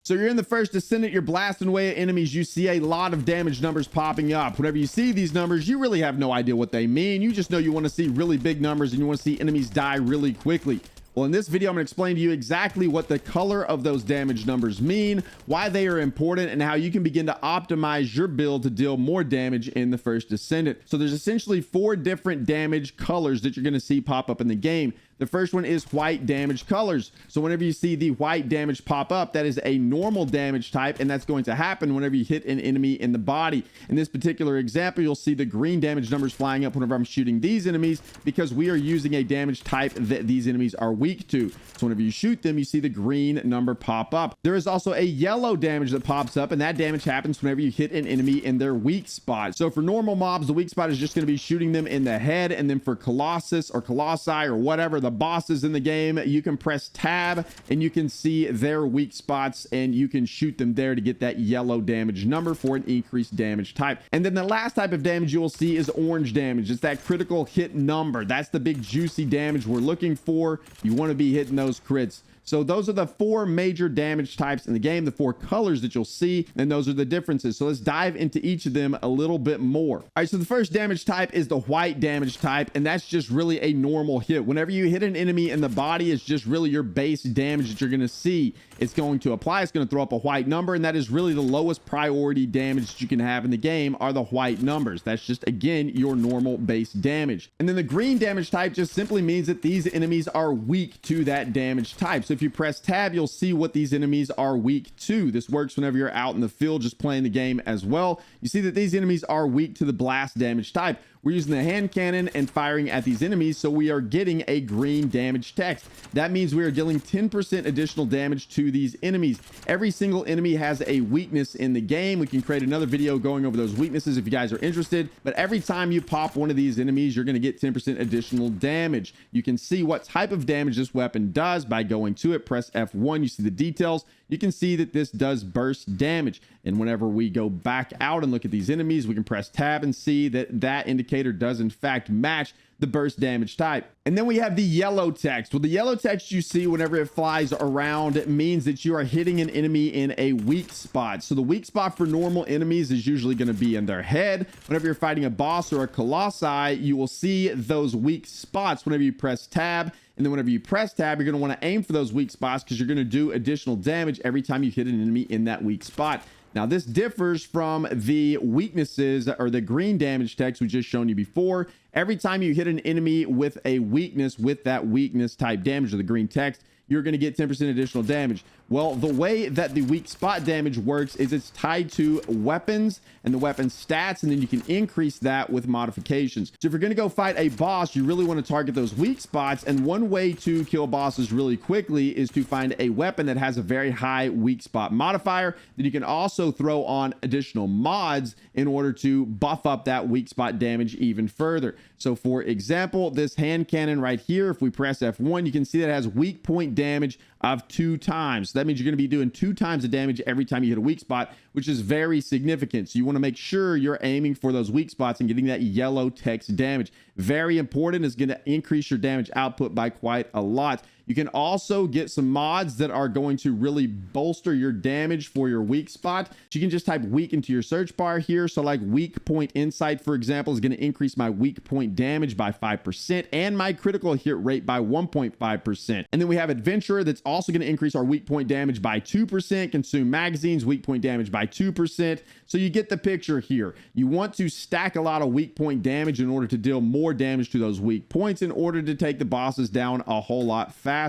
So you're in the First Descendant, you're blasting away at enemies, you see a lot of damage numbers popping up. Whenever you see these numbers, you really have no idea what they mean. You just know you want to see really big numbers and you want to see enemies die really quickly. Well, in this video, I'm going to explain to you exactly what the color of those damage numbers mean, why they are important, and how you can begin to optimize your build to deal more damage in the First Descendant. So there's essentially 4 different damage colors that you're going to see pop up in the game. The first one is white damage colors. So whenever you see the white damage pop up, that is a normal damage type, and that's going to happen whenever you hit an enemy in the body. In this particular example, you'll see the green damage numbers flying up whenever I'm shooting these enemies, because we are using a damage type that these enemies are weak to. So whenever you shoot them, you see the green number pop up. There is also a yellow damage that pops up, and that damage happens whenever you hit an enemy in their weak spot. So for normal mobs, the weak spot is just going to be shooting them in the head, and then for Colossus or Colossi or whatever, the bosses in the game, you can press tab and you can see their weak spots and you can shoot them there to get that yellow damage number for an increased damage type. And then the last type of damage you will see is orange damage. It's that critical hit number. That's the big juicy damage we're looking for. You want to be hitting those crits. So those are the 4 major damage types in the game, the 4 colors that you'll see, and those are the differences. So let's dive into each of them a little bit more. All right, so the first damage type is the white damage type, and that's just really a normal hit. Whenever you hit an enemy in the body, it's just really your base damage that you're going to see. It's going to apply, it's going to throw up a white number, and that is really the lowest priority damage that you can have in the game are the white numbers. That's just, again, your normal base damage. And then the green damage type just simply means that these enemies are weak to that damage type. So if you press tab, you'll see what these enemies are weak to. This works whenever you're out in the field just playing the game as well. You see that these enemies are weak to the blast damage type. We're using the hand cannon and firing at these enemies, so we are getting a green damage text. That means we are dealing 10% additional damage to these enemies. Every single enemy has a weakness in the game. We can create another video going over those weaknesses if you guys are interested, but every time you pop one of these enemies, you're going to get 10% additional damage. You can see what type of damage this weapon does by going to it. Press F1, you see the details. You can see that this does burst damage. And whenever we go back out and look at these enemies, we can press tab and see that that indicator does in fact match the burst damage type. And then we have the yellow text. Well, the yellow text you see whenever it flies around, it means that you are hitting an enemy in a weak spot. So the weak spot for normal enemies is usually going to be in their head. Whenever you're fighting a boss or a colossi, you will see those weak spots whenever you press tab. And then whenever you press tab, you're going to want to aim for those weak spots because you're going to do additional damage every time you hit an enemy in that weak spot. Now, this differs from the weaknesses or the green damage text we just shown you before. Every time you hit an enemy with a weakness with that weakness type damage or the green text, you're going to get 10% additional damage. Well, the way that the weak spot damage works is it's tied to weapons and the weapon stats, and then you can increase that with modifications. So if you're going to go fight a boss, you really want to target those weak spots, and one way to kill bosses really quickly is to find a weapon that has a very high weak spot modifier. Then you can also throw on additional mods in order to buff up that weak spot damage even further. So for example, this hand cannon right here, if we press F1, you can see that it has weak point damage of 2 times. So that means you're going to be doing 2 times the damage every time you hit a weak spot, which is very significant. So you want to make sure you're aiming for those weak spots and getting that yellow text damage. Very important. Is going to increase your damage output by quite a lot. You can also get some mods that are going to really bolster your damage for your weak spot. So you can just type weak into your search bar here. So like weak point insight, for example, is going to increase my weak point damage by 5% and my critical hit rate by 1.5%. And then we have adventurer that's also going to increase our weak point damage by 2%. Consume magazines, weak point damage by 2%. So you get the picture here. You want to stack a lot of weak point damage in order to deal more damage to those weak points in order to take the bosses down a whole lot faster.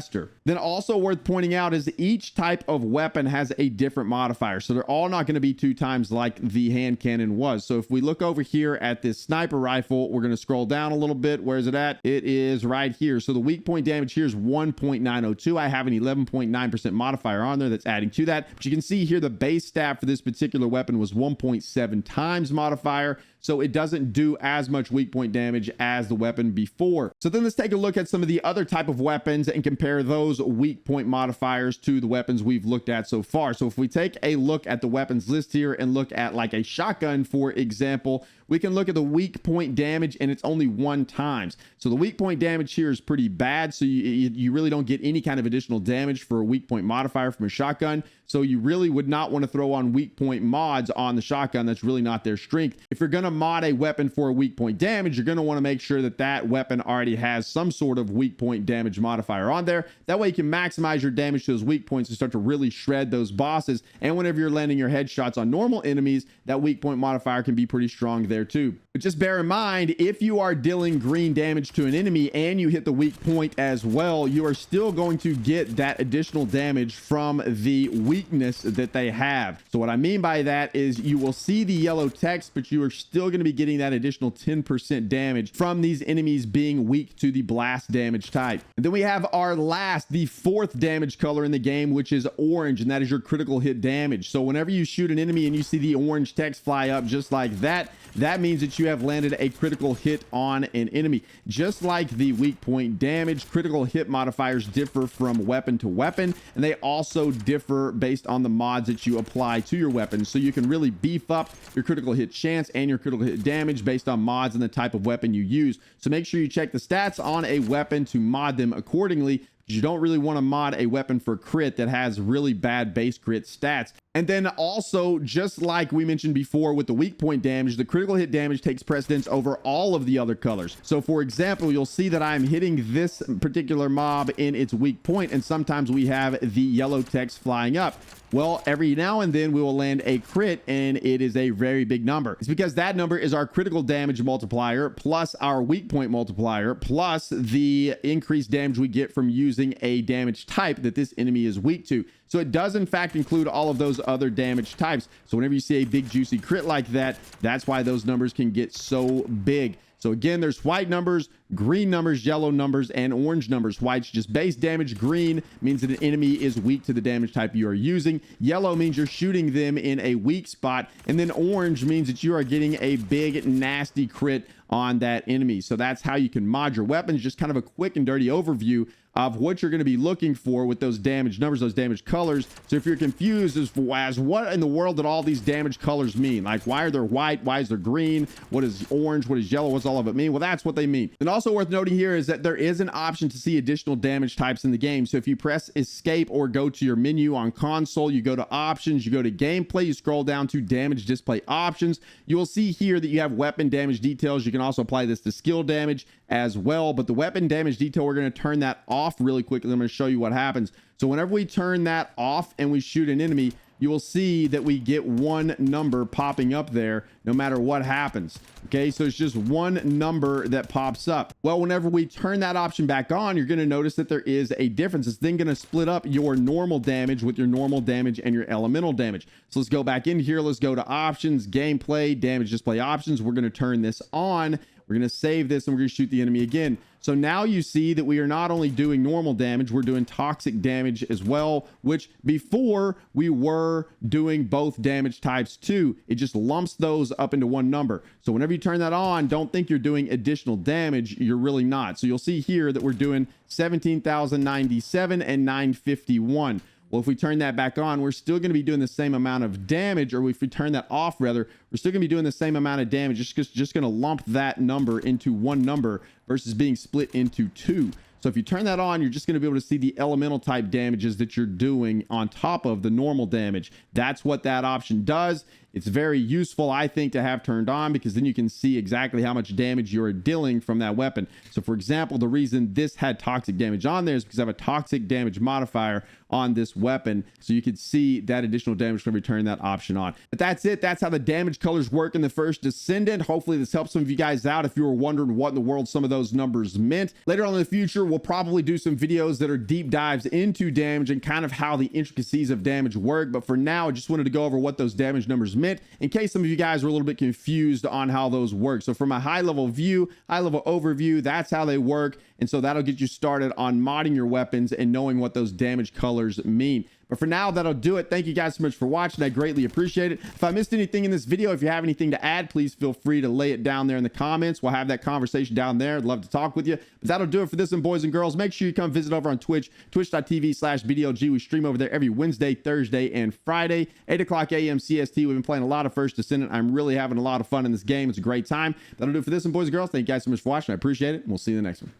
Then also worth pointing out is each type of weapon has a different modifier. So they're all not going to be 2 times like the hand cannon was. So if we look over here at this sniper rifle, we're going to scroll down a little bit. Where is it at? It is right here. So the weak point damage here is 1.902. I have an 11.9% modifier on there that's adding to that. But you can see here the base stat for this particular weapon was 1.7 times modifier. So it doesn't do as much weak point damage as the weapon before. So then let's take a look at some of the other type of weapons and compare those weak point modifiers to the weapons we've looked at so far. So if we take a look at the weapons list here and look at like a shotgun, for example, we can look at the weak point damage, and it's only 1 times. So the weak point damage here is pretty bad. So you really don't get any kind of additional damage for a weak point modifier from a shotgun. So you really would not want to throw on weak point mods on the shotgun. That's really not their strength. If you're going to mod a weapon for a weak point damage, you're going to want to make sure that that weapon already has some sort of weak point damage modifier on there. That way you can maximize your damage to those weak points and start to really shred those bosses. And whenever you're landing your headshots on normal enemies, that weak point modifier can be pretty strong there too. But just bear in mind, if you are dealing green damage to an enemy and you hit the weak point as well, you are still going to get that additional damage from the weakness that they have. So what I mean by that is you will see the yellow text, but you are still going to be getting that additional 10% damage from these enemies being weak to the blast damage type. And then we have our last, the 4th damage color in the game, which is orange, and that is your critical hit damage. So whenever you shoot an enemy and you see the orange text fly up just like that, that means that you have landed a critical hit on an enemy. Just like the weak point damage, critical hit modifiers differ from weapon to weapon, and they also differ based on the mods that you apply to your weapon. So you can really beef up your critical hit chance and your critical hit damage based on mods and the type of weapon you use. So make sure you check the stats on a weapon to mod them accordingly. You don't really want to mod a weapon for crit that has really bad base crit stats. And then also, just like we mentioned before with the weak point damage, the critical hit damage takes precedence over all of the other colors. So for example, you'll see that I'm hitting this particular mob in its weak point, and sometimes we have the yellow text flying up. Well, every now and then we will land a crit, and it is a very big number. It's because that number is our critical damage multiplier plus our weak point multiplier plus the increased damage we get from using a damage type that this enemy is weak to. So it does in fact include all of those other damage types. So whenever you see a big juicy crit like that, that's why those numbers can get so big. So again, there's white numbers, green numbers, yellow numbers, and orange numbers. White's just base damage. Green means that an enemy is weak to the damage type you are using. Yellow means you're shooting them in a weak spot. And then orange means that you are getting a big, nasty crit on that enemy. So that's how you can mod your weapons. Just kind of a quick and dirty overview of what you're going to be looking for with those damage numbers, those damage colors. So if you're confused as what in the world did all these damage colors mean? Like, why are there white? Why is there green? What is orange? What is yellow? What's all of it mean? Well, that's what they mean. And also worth noting here is that there is an option to see additional damage types in the game. So if you press escape or go to your menu on console, you go to options, you go to gameplay, you scroll down to damage display options, you will see here that you have weapon damage details. You can also apply this to skill damage as well, but the weapon damage detail, we're going to turn that off really quickly. I'm going to show you what happens. So whenever we turn that off and we shoot an enemy, you will see that we get 1 number popping up there no matter what happens. Okay, so it's just 1 number that pops up. Well, whenever we turn that option back on, you're going to notice that there is a difference. It's then going to split up your normal damage with your normal damage and your elemental damage. So let's go back in here. Let's go to options, gameplay, damage display options. We're going to turn this on. We're going to save this and we're going to shoot the enemy again. So now you see that we are not only doing normal damage, we're doing toxic damage as well, which before we were doing both damage types too. It just lumps those up into 1 number. So whenever you turn that on, don't think you're doing additional damage. You're really not. So you'll see here that we're doing 17,097 and 951. Well, if we turn that back on, we're still going to be doing the same amount of damage, or if we turn that off, rather, we're still going to be doing the same amount of damage. Just going to lump that number into 1 number versus being split into 2. So if you turn that on, you're just going to be able to see the elemental type damages that you're doing on top of the normal damage. That's what that option does. It's very useful, I think, to have turned on, because then you can see exactly how much damage you're dealing from that weapon. So for example, the reason this had toxic damage on there is because I have a toxic damage modifier on this weapon. So you can see that additional damage when we turn that option on. But that's it. That's how the damage colors work in the First Descendant. Hopefully this helps some of you guys out if you were wondering what in the world some of those numbers meant. Later on in the future, we'll probably do some videos that are deep dives into damage and kind of how the intricacies of damage work. But for now, I just wanted to go over what those damage numbers meant in case some of you guys were a little bit confused on how those work. So from a high level view, high level overview, that's how they work. And so that'll get you started on modding your weapons and knowing what those damage colors mean. But for now, that'll do it. Thank you guys so much for watching. I greatly appreciate it. If I missed anything in this video, if you have anything to add, please feel free to lay it down there in the comments. We'll have that conversation down there. I'd love to talk with you. But that'll do it for this one, boys and girls. Make sure you come visit over on Twitch, twitch.tv/BDLG. We stream over there every Wednesday, Thursday, and Friday, 8 o'clock a.m. CST. We've been playing playing a lot of First Descendant. I'm really having a lot of fun in this game. It's a great time. That'll do it for this one, boys and girls. Thank you guys so much for watching. I appreciate it, and we'll see you in the next one.